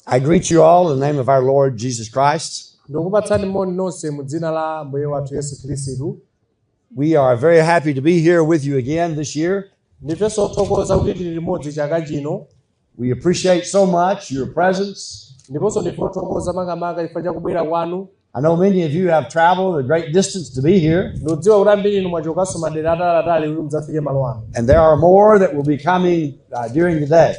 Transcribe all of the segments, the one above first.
I greet you all in the name of our Lord Jesus Christ. We are very happy to be here with you again this year. We appreciate so much your presence. I know many of you have traveled a great distance to be here. And there are more that will be coming during the day.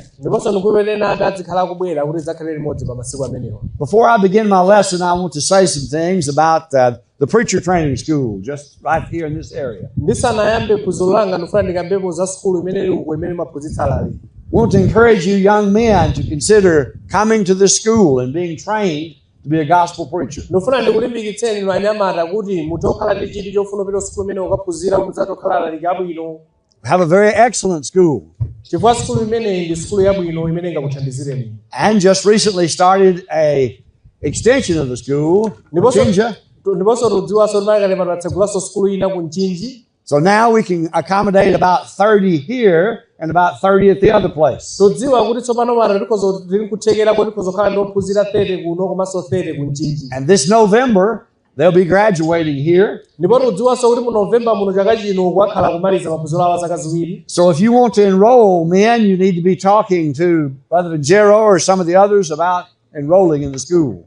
Before I begin my lesson, I want to say some things about the preacher training school, just right here in this area. I want to encourage you young men to consider coming to this school and being trained to be a gospel preacher. Have a very excellent school. And just recently started a extension of the school. So now we can accommodate about 30 here and about 30 at the other place. And this November, they'll be graduating here. So if you want to enroll men, you need to be talking to Brother Jero or some of the others about enrolling in the school.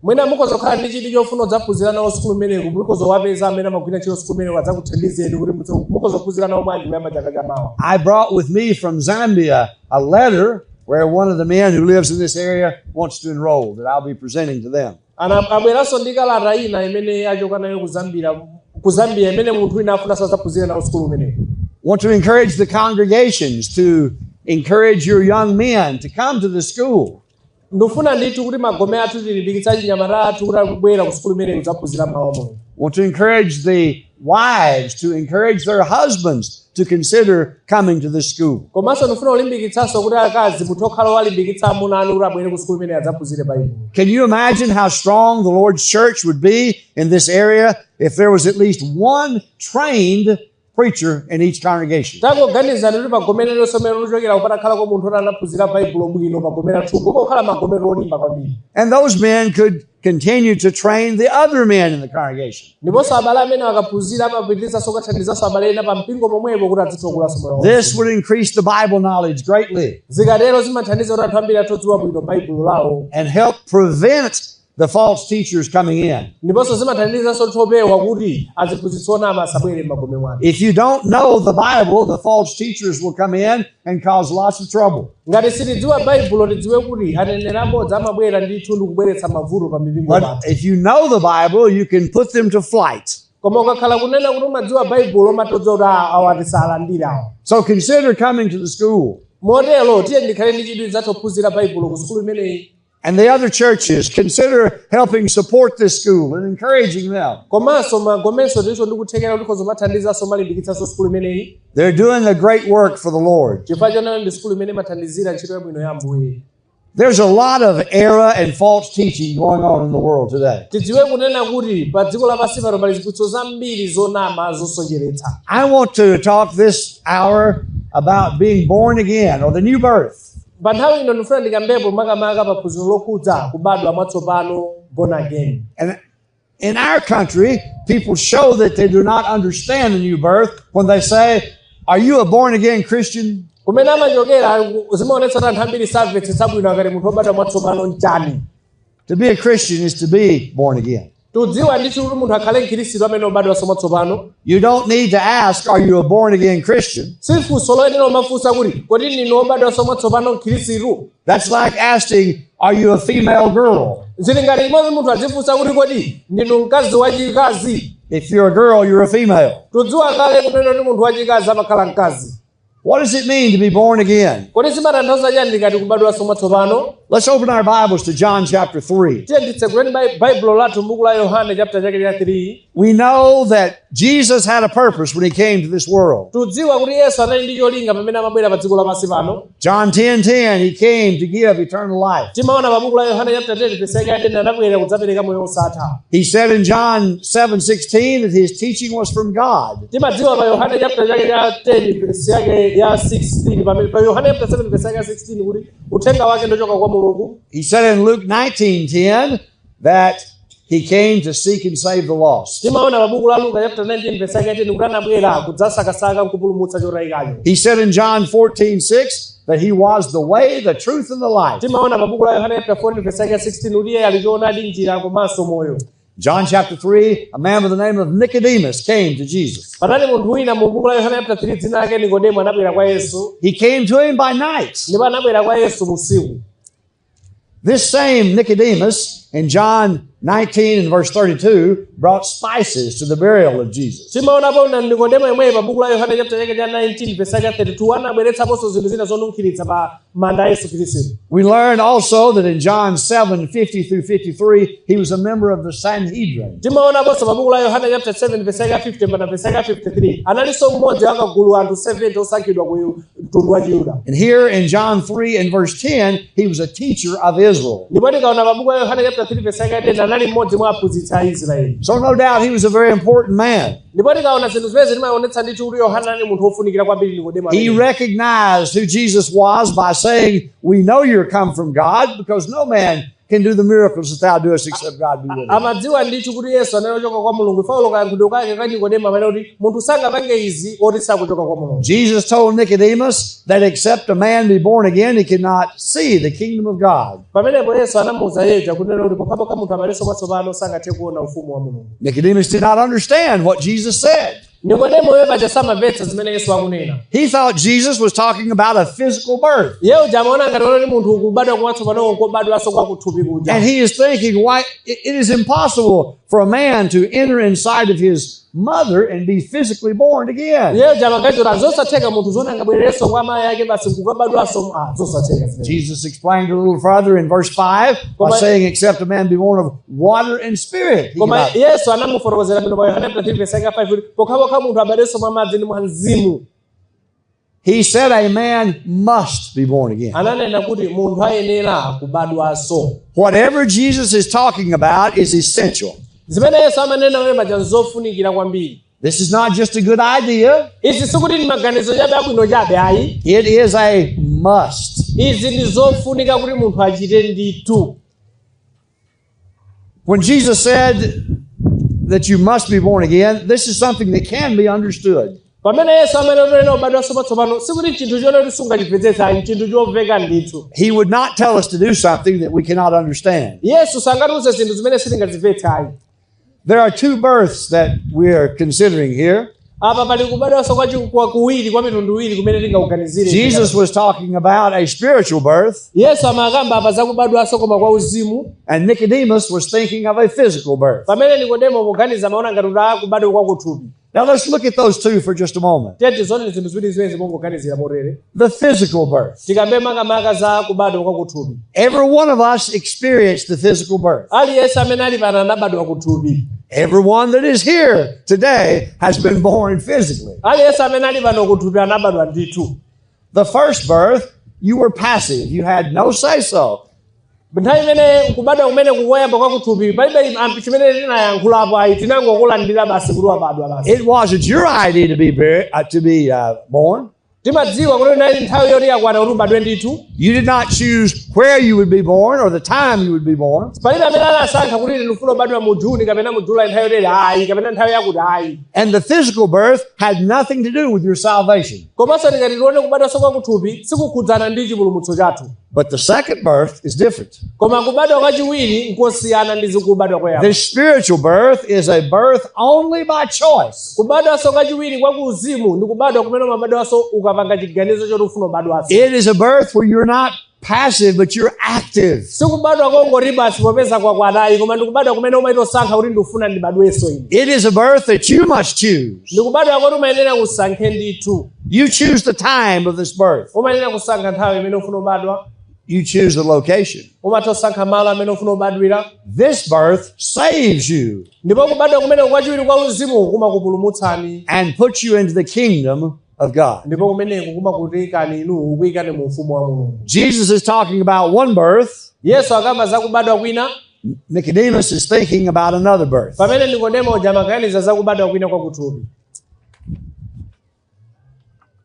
I brought with me from Zambia a letter where one of the men who lives in this area wants to enroll that I'll be presenting to them. Want to encourage the congregations to encourage your young men to come to the school. Want to encourage the wives to encourage their husbands to consider coming to this school. Can you imagine how strong the Lord's church would be in this area if there was at least one trained preacher in each congregation? And those men could continue to train the other men in the congregation. This would increase the Bible knowledge greatly and help prevent the false teachers coming in. If you don't know the Bible, the false teachers will come in and cause lots of trouble. But if you know the Bible, you can put them to flight. So consider coming to the school. And the other churches, consider helping support this school and encouraging them. They're doing a great work for the Lord. There's a lot of error and false teaching going on in the world today. I want to talk this hour about being born again or the new birth. And in our country, people show that they do not understand the new birth when they say, "Are you a born again Christian?" To be a Christian is to be born again. You don't need to ask, "Are you a born again Christian?" That's like asking, "Are you a female girl?" If you're a girl, you're a female. What does it mean to be born again? Let's open our Bibles to John chapter 3. We know that Jesus had a purpose when he came to this world. John 10:10, he came to give eternal life. He said in John 7:16 that his teaching was from God. Mulungu. He said in Luke 19:10 that he came to seek and save the lost. Timaona pabuku la Luka chapter 19 verse 18 kuti anabwera kudzasakasaka nkupulumutsa chotayikacho. He said in John 14:6 that he was the way, the truth, and the life. Timaona pabuku la Yohana chapter 14 verse 16 kuti iye ali choonadi njira komanso moyo. John chapter 3, a man by the name of Nicodemus came to Jesus. Panali munthu wina mu buku la Yohana chapter 3 dzina lake Nikodemo anabwera kwa Yesu. He came to him by night. Ndipo anabwera kwa Yesu usiku. This same Nicodemus in John 19 and verse 32 brought spices to the burial of Jesus. Timaona pona Nikodemo yemwe pa buku la Yohana chapter 19 verse 32 anabweretsaponso zinthu zina zonunkhiritsa pa manda a Yesu Khristu. We learn also that in John 7:50 through 53 he was a member of the Sanhedrin. Timaona ponso pa buku la Yohana chapter 7 verse 50 mpaka verse 53 analinso mmodzi wa akagulu anthu 70 osankhidwa ku mtundu wa Yuda. And here in John 3 and verse 10 he was a teacher of Israel. Ndipo tikaona pa buku la Yohana chapter 3 verse 10 anali mmodzi mwa aphunzitsi a Israeli. So no doubt he was a very important man. Ndipo tikaona zinthu zimene zimaonetsa ndithu kuti Yohana ni munthu ofunikira kwambiri Nikodemo. He recognized who Jesus was by saying, "We know you're come from God, because no man can do the miracles that thou doest except God be with him." Amadziwa ndithu kuti Yesu anachoka kwa Mulungu. Paulo kayankhulo kake ka Nikodemo amene kuti munthu sangapange izi oti sakuchoka kwa Mulungu. Jesus told Nicodemus that except a man be born again, he cannot see the kingdom of God. Pamenepo Yesu anamuwuza Yesu kunena kuti pokhapokha munthu amalenso mwatsopano sangathe kuona ufumu wa Mulungu. Nicodemus did not understand what Jesus said. Nikodemo yepaja samamvetsa zimene Yesu akunena. He thought Jesus was talking about a physical birth. Yeye jamaona ngati kuti munthu ukubadwa mwatsopano nkobadwanso kwa kuthupi kuja. And he is thinking, why it is impossible for a man to enter inside of his mother and be physically born again. Yeye jamagatora zosatheka munthu zona ngabwererenso kwa amayi ake basi nkukabadwanso zosatheka. Jesus explained a little further in verse 5 by saying, except a man be born of water and spirit. Koma Yesu anamufotokozera bwino pa Yohana 3 verse 5 kuti pokhapokha munthu abadwenso mwa madzi ndi mwa mzimu. He said a man must be born again. Ananena kuti munthu ayenera kubadwanso. Whatever Jesus is talking about is essential. Zimene Yesu amanena wepaja zofunikira kwambiri. This is not just a good idea. Izi sikuti ni maganizo chabe abwino chabe ayi. It is a must. Izi ndi zofunika kuti munthu achite ndithu. When Jesus said that you must be born again, this is something that can be understood. Pamene Yesu amanena ubadwanso mwatsopano sikuti chinthu chone kuti sungachimvetsetsa chinthu chomveka ndithu. He would not tell us to do something that we cannot understand. Yesu sangatiuze zinthu zimene sitingazimvetsa ayi. There are two births that we are considering here. Apa pali kubadwanso kwa kuwiri kwa mitundu iwiri kumene tingakuganizire. Jesus was talking about a spiritual birth. Yesu amakamba apa za kubadwanso koma kwa uzimu. And Nicodemus was thinking of a physical birth. Pamene Nikodemo kuganiza maona ngati kuti kubadwa kwa kuthupi. Now let's look at those two for just a moment. Tete zone zinthu ziwiri zimene zimongoganizira morere. The physical birth. Tikambe makamaka za kubadwa kwa kuthupi. Every one of us experienced the physical birth. Ali Yesu amene ali pana anabadwa kuthupi. Everyone that is here today has been born physically. Ali Yesu amene ali pano kuthupi anabadwa ndithu. The first birth, you were passive. You had no say-so. Nthawi imene kubadwa kumene kukoyamba kwa kuthupi palibe anthu chimene tinayankhulapo ayi tinangokulandira basi kuti wabadwa basi. It wasn't your idea to be born. Timadziwa kuti inali nthawi yoti yakwana kuti ubadwe ndithu. You did not choose where you would be born or the time you would be born. Palibe amene anasankha kuti ndifuna ubadwa mu Juni kapena mu July nthawi yoti ayi kapena nthawi yakuti ayi. And the physical birth had nothing to do with your salvation. Komanso tikati tione kubadwanso kwa kuthupi sikukhudzana ndi chipulumutso chathu. But the second birth is different. Koma kubadwa kwachiwiri nkosiyana ndi kubadwa koyamba. The spiritual birth is a birth only by choice. Kubadwanso kwachiwiri kwa kuuzimu ndi kubadwa kumene umabadwanso ukapanga chiganizo choti ufuna ubadwanso. It is a birth where you're not passive, but you're active. Sikubadwa kongoti basi popeza kwakwanayi koma ndikubadwa kumene umaitosankha kuti ndifuna ndibadwenso ine. It is a birth that you must choose. Ndikubadwa kuti umayenera kusankhe ndithu. You choose the time of this birth. Umayenera kusankha nthawi imene ufuna ubadwa. You choose the location. Umatosankha malo amene ufuna ubadwira. This birth saves you Ndipo kubadwa kumene kwachiwiri kwa uzimu kumakupulumutsani and puts you into the kingdom of God. ndipo kumeneko kumakutikani inu ukuyikani mu ufumu wa Mulungu. Jesus is talking about one birth. Yesu akamba za kubadwa kwina. Nicodemus is thinking about another birth. Pamene Nikodemo jamaganiza za kubadwa kwina kwa kuthupi.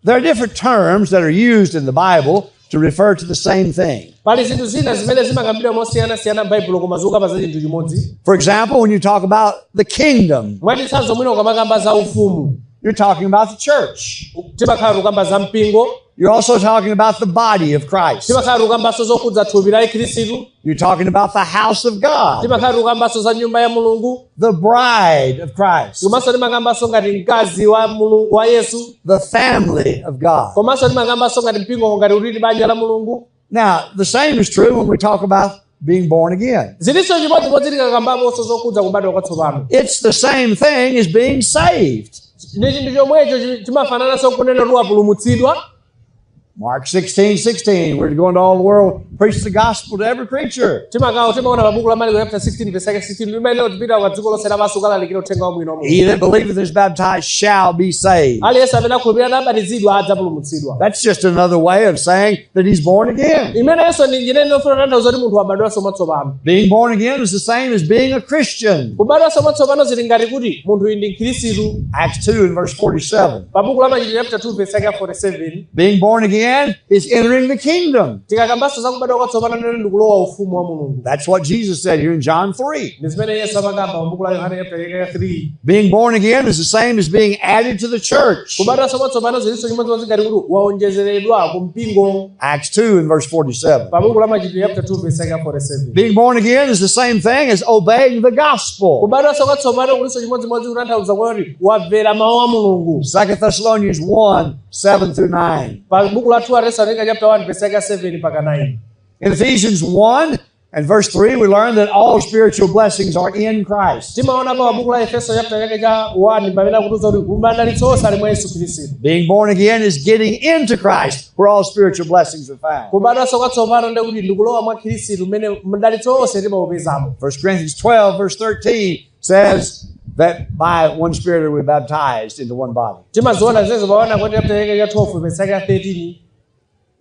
There are different terms that are used in the Bible to refer to the same thing. Pali zinthu zina zimene zimakambidwa mosiyanasiyana m'Baibulo koma zikukamba za chinthu chimodzi. For example, when you talk about the kingdom, Mwachitsanzo mwina ukamakamba za ufumu, you're talking about the church. timakhala tukamba za mpingo, You're also talking about the body of Christ. timakhala tukambaso zokhudza thupi la Khristu, You're talking about the house of God, timakhala tukambaso za nyumba ya Mulungu, the bride of Christ, komanso timakambaso ngati mkazi wa Mulungu wa Yesu, the family of God. komanso timakambaso ngati mpingo ngati ulili banja la Mulungu. Now, the same is true when we talk about being born again. Zilinso chimodzimodzi tikakambaponso zokhudza kubadwa kwatsopano. It's the same thing as being saved. Ndi chinthu chomwecho chimafanananso kunena kuti wapulumutsidwa. Mark 16:16, we're to go into all the world, preach the gospel to every creature. Timaona pabuku la Marko chapter 16 verse 16 limenelo tipita kwa dziko lonse lapansi kulalikira uthenga wabwino. He that believeth and is baptized shall be saved. Aliyense amene akhulupirira nabatizidwa adzapulumutsidwa. That's just another way of saying that he's born again. Imenenso ndi njira inofuna tanthauza kuti munthu wabadwanso mwatsopano. Being born again is the same as being a Christian. Kubadwanso mwatsopano zili ngati kuti munthu uyu ndi Mkhristu. Acts 2 and verse 47. Pabuku la Machitidwe chapter 2 verse 47. Being born again is entering the kingdom. Tikakambaso za kubadwa kwatsopano nene ndi kulowa ufumu wa Mulungu. That's what Jesus said here in John 3. Ndi zimene Yesu amakamba pabuku la Yohane chapter 3. Being born again is the same as being added to the church. Kubadwanso mwatsopano zilinso chimodzimodzi ngati kuti waonjezeredwa ku mpingo. Acts 2 and verse 47. Pabuku la Machitidwe chapter 2 verse 47. Being born again is the same thing as obeying the gospel. Kubadwanso kwatsopano kulinso chimodzimodzi kutanthauza kuti wamvera mawu a Mulungu. 2 Thessalonians 1, 7 through 9. Pabuku la 2 Thessalonica chapter 1 verse 7 mpaka 9. In Ephesians 1 and verse 3, we learn that all spiritual blessings are in Christ. Timaona pa pabuku la Efeso chapter 1 pamene akutuza kuti kumadalitso onse ali mwa Yesu Khristu. Being born again is getting into Christ, where all spiritual blessings are found. Kubadwanso kwatsopano ndi kuti ndikulowa mwa Khristu mmene madalitso onse timaupezamo. 1 Corinthians 12 verse 13 says that by one Spirit we are baptized into one body. Timaziona zizo paona kuti chapter 12 verse 13.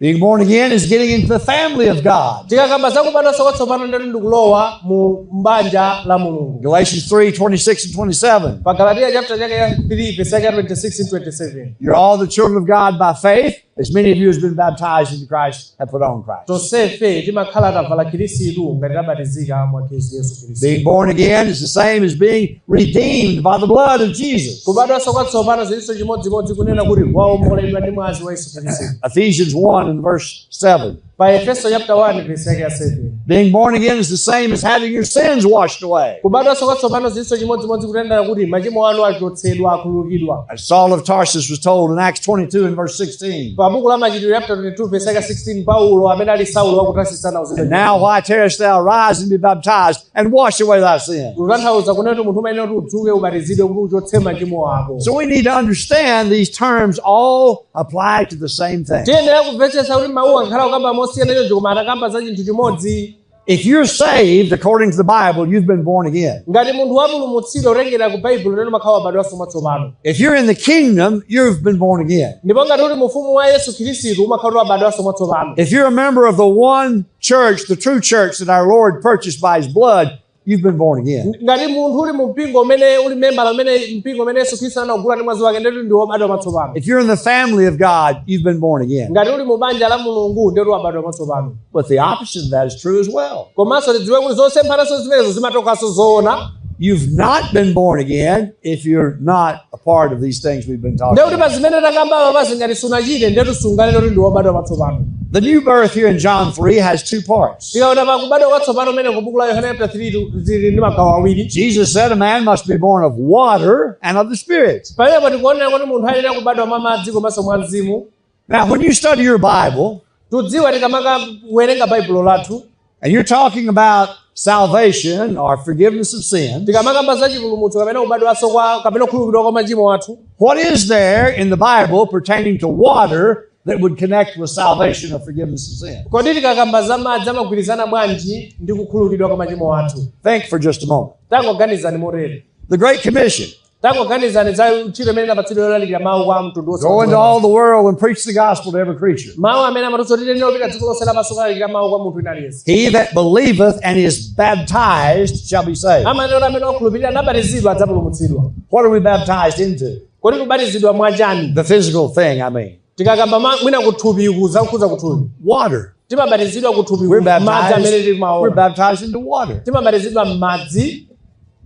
Being born again is getting into the family of God. Tikakamba za kubadwanso kwatsopano ndi ndikulowa mu mbanja la Mulungu. Galatians 3:26 and 27. Pa Galatia chapter 3 verse 26 and 27. You're all the children of God by faith, as many of you has been baptized into Christ have put on Christ. Tonsefe timakhala tavala Khristu ngati tabatizika mwa Yesu Khristu. Being born again is the same as being redeemed by the blood of Jesus. Kubadwanso kwatsopano zilinso chimodzimodzi kunena kuti waomboledwa ndi mwazi wa Yesu Khristu. Ephesians 1 and verse 7. Pa Efeso chapter 1 verse 7. Being born again is the same as having your sins washed away. Kubadwanso kwatsopano zilinso chimodzimodzi kunena kuti machimo anu achotsedwa akhululukidwa. As Saul of Tarsus was told in Acts 22 and verse 16. Pa buku la Machitidwe chapter 22 verse 16 Paulo amene ali Saulo wa ku Tarso And uzina. now why tarest thou? Rise and be baptized and wash away thy sin. Kutanthauza kunena kuti munthu umene kuti udzuke ubatizidwe kuti uchotse machimo ako. So we need to understand these terms all apply to the same thing. Tiyenera kumvetsetsa kuti mawu akhala kukamba mosiyana choncho koma akamba za chinthu chimodzi. If you're saved, according to the Bible, you've been born again. Ngati munthu wapulumutsidwa kulengera ku Baibulo lero makhala wabadwanso mwatsopano. If you're in the kingdom, you've been born again. Ndipo ngati uli mu ufumu wa Yesu Khristu umakhala wabadwanso mwatsopano. If you're a member of the one church, the true church that our Lord purchased by his blood, you've been born again. Ngati munthu uli mu mpingo umene uli member umene mpingo umene Yesu Khristu anagula ndi mwazi wake ndi wabadwa mwatsopano. If you're in the family of God, you've been born again. Ngati uli mu banja la Mulungu ndi wabadwa mwatsopano. But the opposite of that is true as well. Komanso tidziwe kuti zosemphanaso zimenezo zimatokanso zoona. You've not been born again if you're not a part of these things we've been talking Ndekuti about. pa zimene takamba pasi ngati sunachite ndetu sungalero ndi wabadwa mwatsopano. The new birth here in John 3 has two parts. Tikaona pa kubadwa kwatsopano umene ku buku la Yohane chapter 3 zili ndi magawo awiri. Jesus said a man must be born of water and of the Spirit. Pamene tikuonera kuti munthu ayenera kubadwa mwa madzi komanso mwa mzimu. Now, when you study your Bible, Tudziwa tikamaka kuwerenga Baibulo lathu. and you're talking about salvation or forgiveness of sin, Tikamakamba za chipulumutso kapena kubadwanso kapena kukhululukidwa kwa machimo athu. what is there in the Bible pertaining to water that would connect with salvation or forgiveness of sin? Kodi tikakamba za madzi amagwirizana bwanji ndi kukhululukidwa kwa machimo athu? Think for just a moment. Tangoganizani motere. The Great Commission. Tangoganizani za ntchito imene inapatsidwa yolalikira mawu kwa mtundu wonse. Go into all the world and preach the gospel to every creature. Mawu amene amatitsogolera ndi opita dziko lonse lapansi kulalikira mawu kwa munthu wina aliyense. He that believeth and is baptized shall be saved. Amanena amene okhulupirira nabatizidwa adzapulumutsidwa. What are we baptized into? Kodi kubatizidwa mwachani? The physical thing, I mean. tikagamba mwina kuthupi kuza kuthupi water. timabatizidwa kuthupi We're madzi amene tili maona baptized into water. timabatizidwa madzi.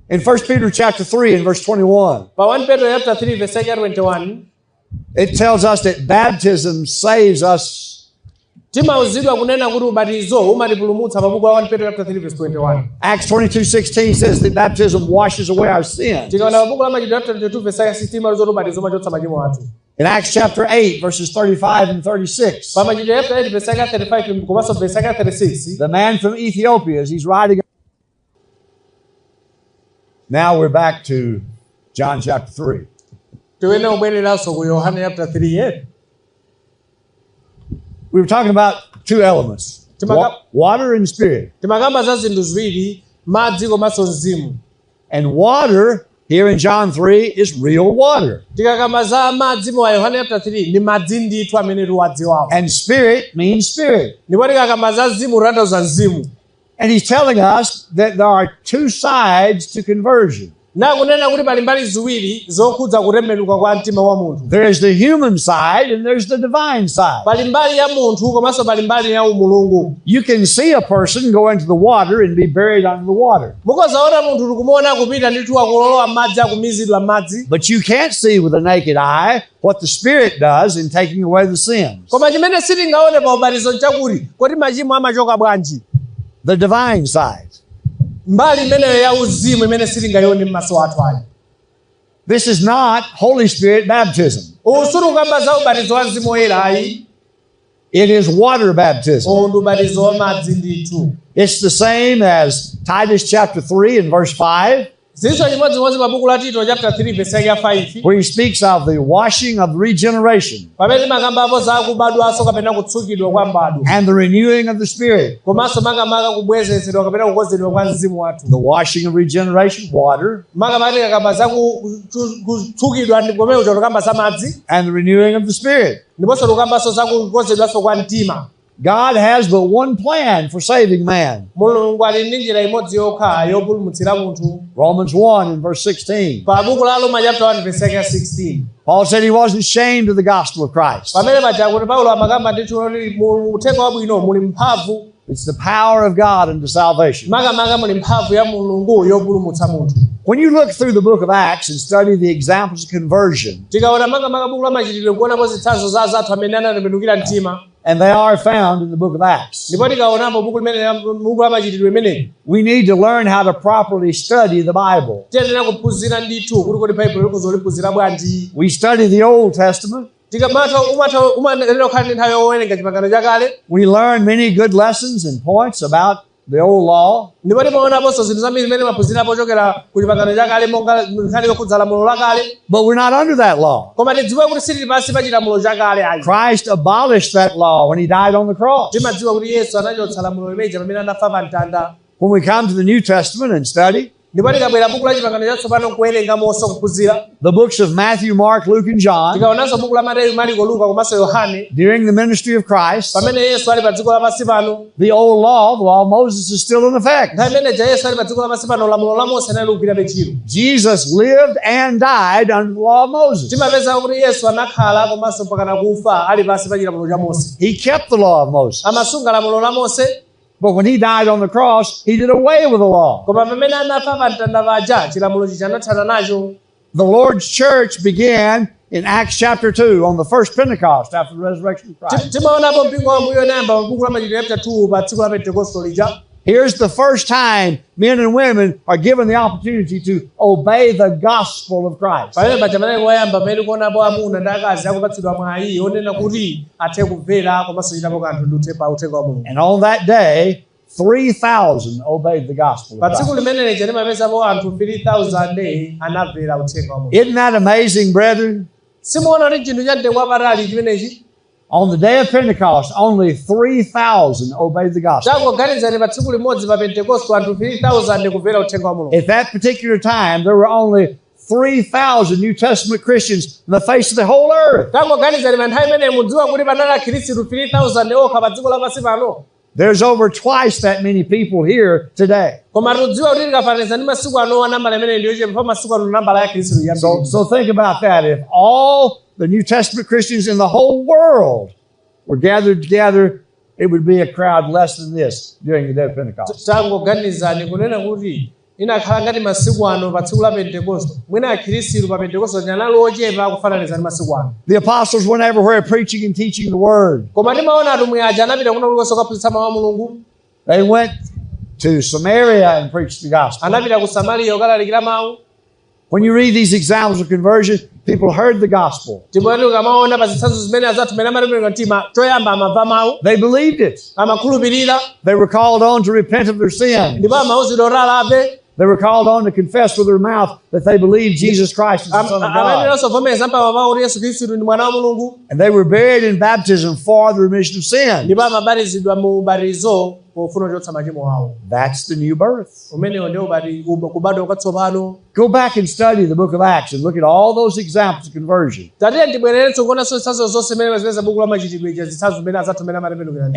In 1 Peter chapter 3 and verse 21, Pa 1 Peter chapter 3 verse 21 it tells us that baptism saves us. timauzidwa kunena kuti ubatizo umatipulumutsa pa buku la 1 Peter chapter 3 verse 21. Acts 22:16 says that baptism washes away our sins. tikaona pa buku la machitidwe chapter 22 verse 16 malizo ubatizo umachotsa machimo athu. In Acts chapter 8 verses 35 and 36, Pa machitidwe chapter 8 verse 35 komanso verse 36 the man from Ethiopia, as he's writing. Now we're back to John chapter 3. tiwene ubwereranso ku Yohane chapter 3 yet. We were talking about two elements, water and spirit. timakamba za zinthu ziwiri madzi komanso mzimu. And water here in John 3 is real water. tikakamba za madzi mu Yohane chapter 3 ni madzi ndithu amene tiwadziwawo. And spirit means spirit. ndipo tikakamba za mzimu tanthauza mzimu. And he's telling us that there are two sides to conversion. na kunena kuti pali mbali ziwiri zokhudza kutembenuka kwa mtima wa munthu. There is the human side and there's the divine side. pali mbali ya munthu komanso pali mbali ya umulungu. You can see a person go into the water and be buried under the water. mukozaona munthu tikumuona kupita ndithu akulolowa madzi akumizidwa madzi. But you can't see with the naked eye what the Spirit does in taking away the sins. koma chimene sitingaone pa ubatizo nchakuti kodi machimo amachoka bwanji. The divine side. mbali imeneyo ya uzimu imene sitingaione m'maso athu ayi. This is not Holy Spirit baptism. usulu kamba za ubatizo wa mzimu woyera ayi. It is water baptism. ndi ubatizo wa madzi ndithu. It's the same as Titus chapter 3 and verse 5, zinso chimodzimodzi pa buku la Tito chapter 3 verse 5 where he speaks of the washing of regeneration pamene makambapo za kubadwaso kapena kutsukidwa kwa mbadwa and the renewing of the Spirit. komanso makamaka kubwezeretsedwa kapena kukonzedwa kwa mzimu wathu. The washing of regeneration, water, makamaka kakamba za kutsukidwa ndikomene ucho tukamba za madzi and the renewing of the Spirit. ndiponso tukambaso za kukonzedwaso kwa mtima. God has but one plan for saving man. mulungu ali ndi njira imodzi yokha yopulumutsira munthu. Romans 1 and verse 16. pa buku la Roma chapter 1 verse 16 Paul said he wasn't ashamed of the gospel of Christ. pamene paja kuti Paulo amakamba ndithu kuti uthenga wabwino muli mphamvu. It's the power of God unto salvation. makamaka muli mphamvu ya mulungu yopulumutsa munthu. When you look through the book of Acts and study the examples of conversion, tikaona makamaka buku la machitidwe kuonapo zitsanzo za zathu amene anatembenukira mtima. and they are found in the book of Acts, ndipo tikaonapo buku la machitidwe imeneyi we need to learn how to properly study the Bible. tiyenera kuphunzira ndithu kuti kodi baibulo likhozoliphunzira bwanji. We study the Old Testament. umatero khala ndi nthawi yowerenga chipangano chakale. We learn many good lessons and points about the old law. ndipo timaonaponso zinthu zambiri zimene maphunzirapo ochokera ku chipangano chakale monga nkhani yokhudza lamulo lakale. But we're not under that law. koma tidziwe kuti sitili pansi pa chilamulo chakale ayi. Christ abolished that law when he died on the cross. timadziwa kuti yesu anachotsa lamulo limeja pamene anafa pa mtanda. When we come to the New Testament and study ndipo tikabwera buku la chipangano chatsopano kuwerengamonso kuphunzira. the books of Matthew, Mark, Luke, and John, tikaonanso buku la Mateyu, Mariko, Luka komanso Yohane. during the ministry of Christ, pamene yesu ali pa dziko lapansi pano. the old law, the law of Moses, is still in effect. nthawi imeneja yesu ali pa dziko lapansi pano lamulo la Mose anali kugwira ntchito. Jesus lived and died under the law of Moses. timapeza kuti yesu anakhala komanso mpakana kufa ali pansi pa chilamulo cha Mose. He kept the law of Moses. amasunga lamulo la Mose. But when he died on the cross, he did away with the law. koma pamene anafa pa mtanda paja chilamulo chicha anathana nacho. The Lord's church began in Acts chapter 2 on the first Pentecost after the resurrection of Christ. timaonapo mpingo wa mbuyo nayamba buku la machitidwe chapter 2 pa tsiku la Pentekosto lija. Here's the first time men and women are given the opportunity to obey the gospel of Christ. pamene paja pamene wayamba pamene kuonapo amuna ndi akazi akupatsidwa mwayi onena kuti athe kumvera komanso chitapo kanthu ndi pa uthenga wa Mulungu. And on that day, 3,000 obeyed the gospel pa of tsiku Christ. limene lija timapezapo anthu 3,000 anamvera uthenga wa Mulungu. Isn't that amazing, brethren? simuona kuti chinthu cha mtengo wapatali chimenechi. On the day of Pentecost, only 3,000 obeyed the gospel. takuganizani pa tsiku limodzi pa Pentekosto anthu 3,000 kumvera uthenga wa Mulungu. At that particular time, there were only 3,000 New Testament Christians on the face of the whole earth. takuganizani pa nthawi imeneyi mudziwa kuti panali akhristu 3,000 okha pa dziko lapansi pano. There's over twice that many people here today. koma tidziwa kuti tikafananiza ndi masiku ano nambala imene ndiyo chepa masiku ano nambala ya akhristu yambiri. So think about that. If all the New Testament Christians in the whole world were gathered together, it would be a crowd less than this during the day of Pentecost. Tangoganizani kunena kuti inakhala ngati masiku ano pa tsiku la Pentecost. Mwina akhristu pa Pentecost nyanalo ochepa kufananiza ndi masiku ano. The apostles went everywhere preaching and teaching the word. Koma timaona atumwi aja anapita kuna kulikonse kuphunzitsa mawu a Mulungu. They went to Samaria and preached the gospel. Anapita ku Samariya kukalalikira mawu. When you read these examples of conversion, people heard the gospel. They believed it. They were called on to repent of their sin. They were called on to confess with their mouth that they believed Jesus Christ is the Son of God. And they were buried in baptism for the remission of sin. That's the new birth. Go back and study the book of Acts and look at all those examples of conversion. And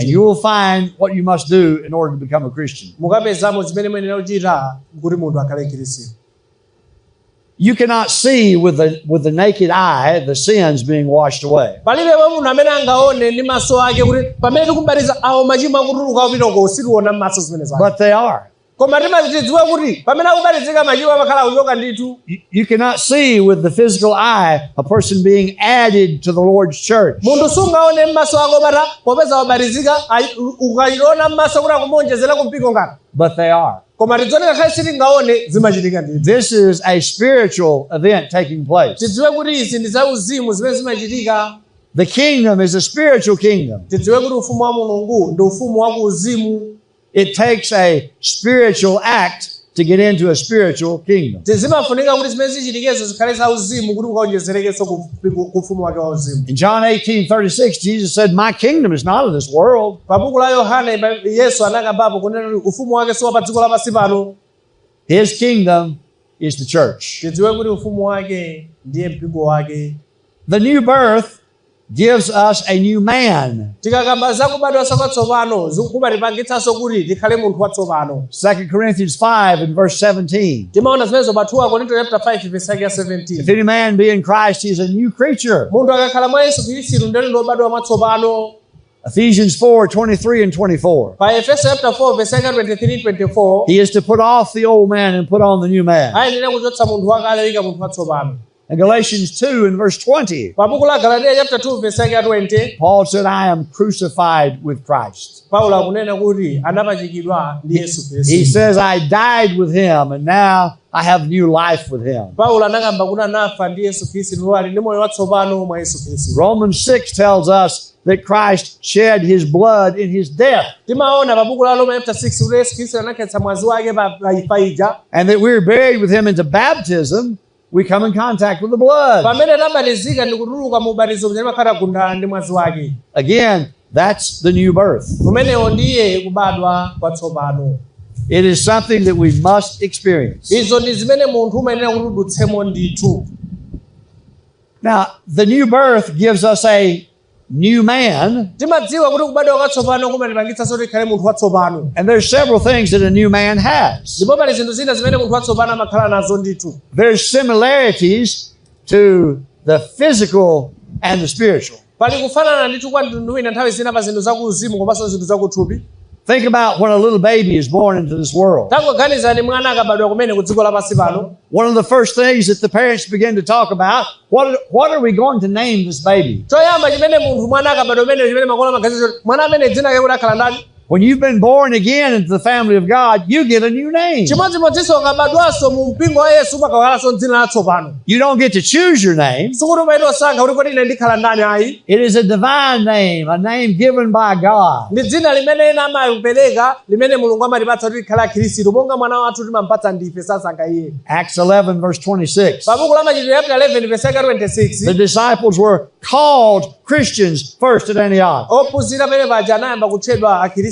you will find what you must do in order to become a Christian. You cannot see with the naked eye the sins being washed away. But they are. You cannot see with the physical eye a person being added to the Lord's church. But they are. This is a spiritual event taking place. The kingdom is a spiritual kingdom. It takes a spiritual act to get into a spiritual kingdom. In John 18:36, Jesus said, "My kingdom is not of this world." His kingdom is the church. The new birth gives us a new man. 2 Corinthians 5 and verse 17. If any man be in Christ, he is a new creature. Ephesians 4:23 and 24. He is to put off the old man and put on the new man. In Galatians 2 and verse 20, Paul said, "I am crucified with Christ." He says, "I died with him, and now I have new life with him." Romans 6 tells us that Christ shed his blood in his death. And that we're buried with him into baptism. We come in contact with the blood. Again, that's the new birth. It is something that we must experience. Now, the new birth gives us a new man. And there's several things that a new man has. There's similarities to the physical and the spiritual. Think about when a little baby is born into this world. One of the first things that the parents begin to talk about, what are we going to name this baby? When you've been born again into the family of God, you get a new name. You don't get to choose your name. It is a divine name, a name given by God. Acts 11 verse 26. The disciples were called Christians first at Antioch.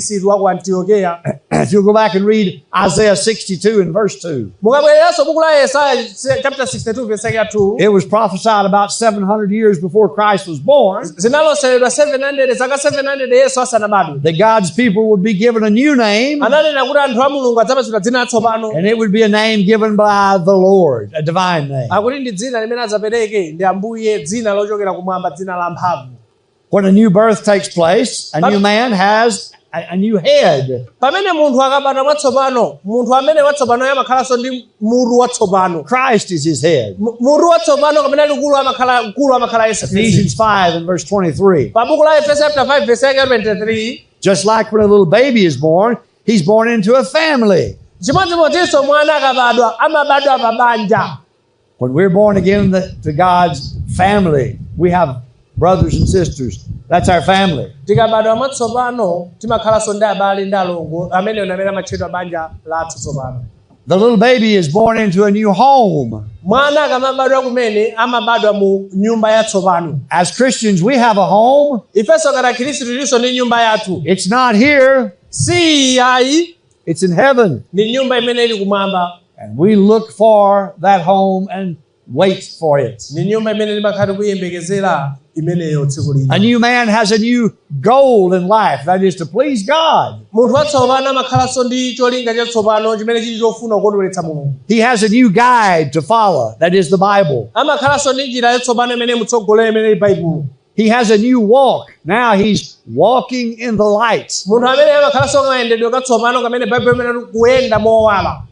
anabisidwa ku Antiokeya. If you'll go back and read Isaiah 62 and verse 2. Mukabwereranso buku la Yesaya chapter 62 verse 2. It was prophesied about 700 years before Christ was born Zinaloseredwa 700 zaka 700 Yesu asanabadwe. that God's people would be given a new name, Ananena kuti anthu a Mulungu adzapatsidwa dzina latsopano. and it would be a name given by the Lord, a divine name. Akuti ndi dzina limene adzapereke ndi Ambuye, dzina lochokera kumwamba, dzina la mphamvu. When a new birth takes place, a new man has a new head. Pamene munthu akabadwa mwatsopano, munthu amene watsopano amakhalanso ndi mutu watsopano. Christ is his head. Mutu watsopano kapena mkulu amakhala Yesu Khristu. Ephesians 5 and verse 23. Pa buku la Efeso chapter 5 verse 23. Just like when a little baby is born, he's born into a family. Chimodzimodzinso mwana akabadwa amabadwa pa banja. When we're born again to God's family, we have brothers and sisters. That's our family. Tikabadwa mwatsopano timakhalanso ndi abale ndi alongo amene amene amatchedwa banja lathu tsopano. The little baby is born into a new home. Mwana akamabadwa kumene amabadwa mu nyumba yatsopano. As Christians, we have a home. Ifenso kana Khristu tilinso ndi nyumba yathu. It's not here. Si ayi, It's in heaven. ndi nyumba imene ili kumwamba. And we look for that home and wait for it. Ndi nyumba imene limakhala kuyembekezera imeneyo tsiku lino. A new man has a new goal in life, that is to please God. Munthu watsopano amakhalanso ndi cholinga chatsopano chimene chili chofuna kukondweretsa Mulungu. He has a new guide to follow, that is the Bible. Amakhalanso ndi njira yatsopano imene mutsogolera imene ili Baibulo. He has a new walk. Now he's walking in the light. Munthu amene amakhalanso kayendedwe katsopano kamene Baibulo imene kuyenda mowala.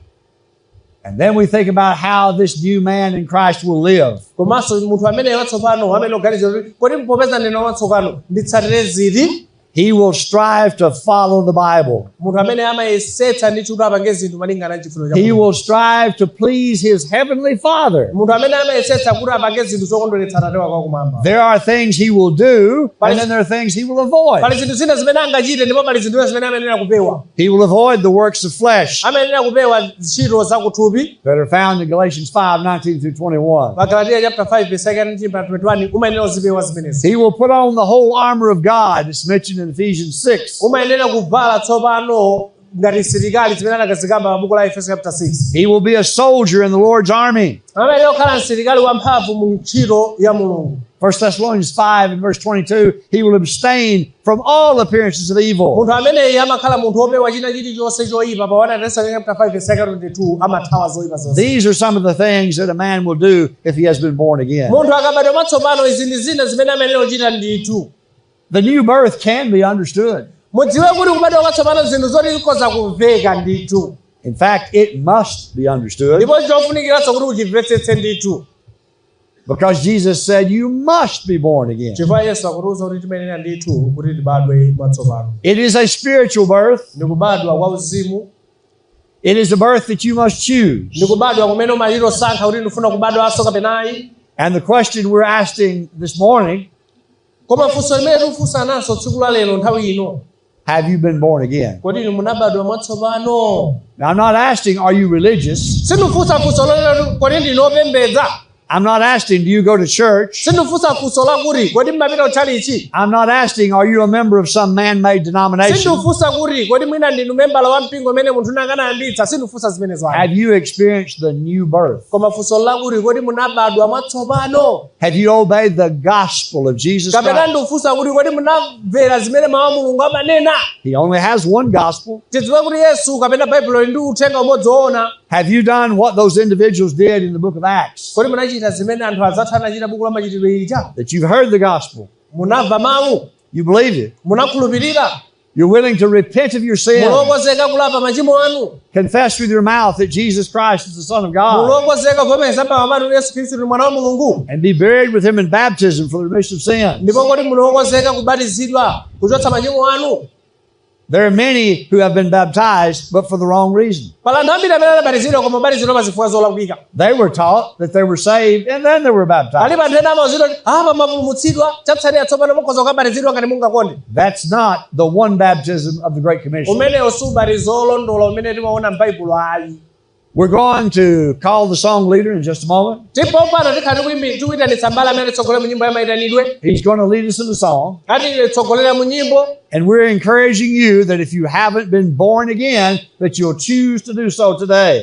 And then we think about how this new man in Christ will live. Komanso munthu amene watsopano amene oganiza kuti kodi mpopeza ndine watsopano nditsatire ziti. He will strive to follow the Bible. Munthu amene amayesetsa ndi kuti apange zinthu malingana ndi chifuniro cha He Mulungu. will strive to please his heavenly Father. Munthu amene amayesetsa kuti apange zinthu zokondweretsa Atate wake wakumwamba. There are things he will do, and then there are things he will avoid. Pali zinthu zina zimene angachite ndipo pali zinthu zimene amayenera kupewa. He will avoid the works of flesh Amayenera kupewa ntchito zakuthupi. that are found in Galatians 5:19 through 21. Magalatiya chapter 5 verse 21 umayenera kuzipewa zimenezi. He will put on the whole armor of God. It's mentioned in Ephesians 6. Umayenera kuvala tsopano ngati msilikali zimene anakazikamba pa buku la Efeso chapter 6. He will be a soldier in the Lord's army. Amayenera kukhala msilikali wamphamvu mu ntchito ya Mulungu. 1 Thessalonians 5 and verse 22, he will abstain from all appearances of evil. Munthu ameneyi amakhala munthu wopewa china chilichonse choyipa. Pa 1 Thessalonians chapter 5 verse 22 amathawa zoyipa zonse. These are some of the things that a man will do if he has been born again. Munthu akabadwa mwatsopano izi ndi zina zimene amayenera kuchita ndithu. The new birth can be understood. Mudziwe kuti kubadwa mwatsopano zinthu zoti zikhoza kumveka ndithu. In fact, it must be understood Ndipo chofunikiranso kuti uchimvetsetse ndithu. because Jesus said you must be born again. Chifukwa Yesu akutiuza kuti timayenera ndithu kuti tibadwe mwatsopano. It is a spiritual birth. Ndi kubadwa kwa uzimu. It is a birth that you must choose. Ndi kubadwa kumene umaliro sankha kuti ndifuna kubadwanso kapenayi. And the question we're asking this morning, Koma funso limene tikufunsa nanso tsiku la lero nthawi ino. have you been born again? Kodi inu munabadwa mwatsopano? Now, I'm not asking, are you religious? Sindifunsa funso lolero kodi ndinu opembedza? I'm not asking, do you go to church? Sindifunsa funso lakuti kodi mmapita kutchalichi? I'm not asking, are you a member of some man-made denomination? Sindifunsa kuti kodi mwina ndinu membala wa mpingo umene munthu nakanayambitsa. Sindifunsa zimenezo. Have you experienced the new birth? Koma funso lakuti kodi munabadwa mwatsopano? Have you obeyed the gospel of Jesus Kapena Christ? ndifunsa kuti kodi munamvera zimene mawu a Mulungu amanena? He only has one gospel. Tidziwe kuti Yesu kapena Baibulo ndi uthenga umodzi woona. Have you done what those individuals did in the book of Acts? Kodi munachita zimene anthu adzathu anachita buku la machitidwe ija? That you've heard the gospel. Munamva mawu? You believed it. Munakhulupirira? You're willing to repent of your sin. Mulokozeka kulapa machimo anu? Confess with your mouth that Jesus Christ is the Son of God. Mulokozeka kuvomereza pakamwa panu Yesu Khristu ndi mwana wa Mulungu? And be buried with him in baptism for the remission of sin. Ndipo kodi mulokozeka kubatizidwa kuchotsa machimo anu? There are many who have been baptized, but for the wrong reason. Pala anthu ambiri amene anabatizidwa koma batizidwa pa zifukwa zolakwika. They were taught that they were saved and then they were baptized. Alipo anthu ena amawuzidwa kuti apa mapulumutsidwa chatsani atsopano mukhoza kukabatizidwa ngati mungakonde. That's not the one baptism of the Great Commission. Umeneyo si ubatizo olondola umene timaona m'Baibulo ayi. We're going to call the song leader in just a moment. He's He's going to lead us in the song. And we're encouraging you that if you haven't been born again, that you'll choose to do so today.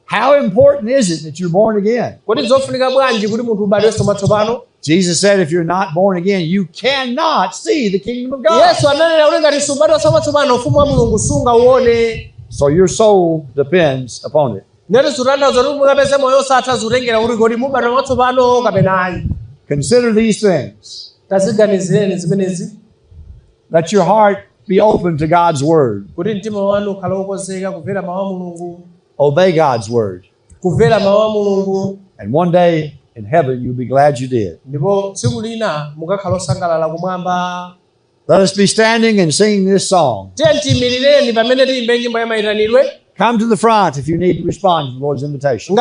How important is it that you're born again? Jesus said if you're not born again, you cannot see the kingdom of God. So your soul depends upon it. Consider these things. Let your heart be open to God's word. Obey God's word. And one day in heaven, you'll be glad you did. Let us be standing and singing this song. Come to the front if you need to respond to the Lord's invitation.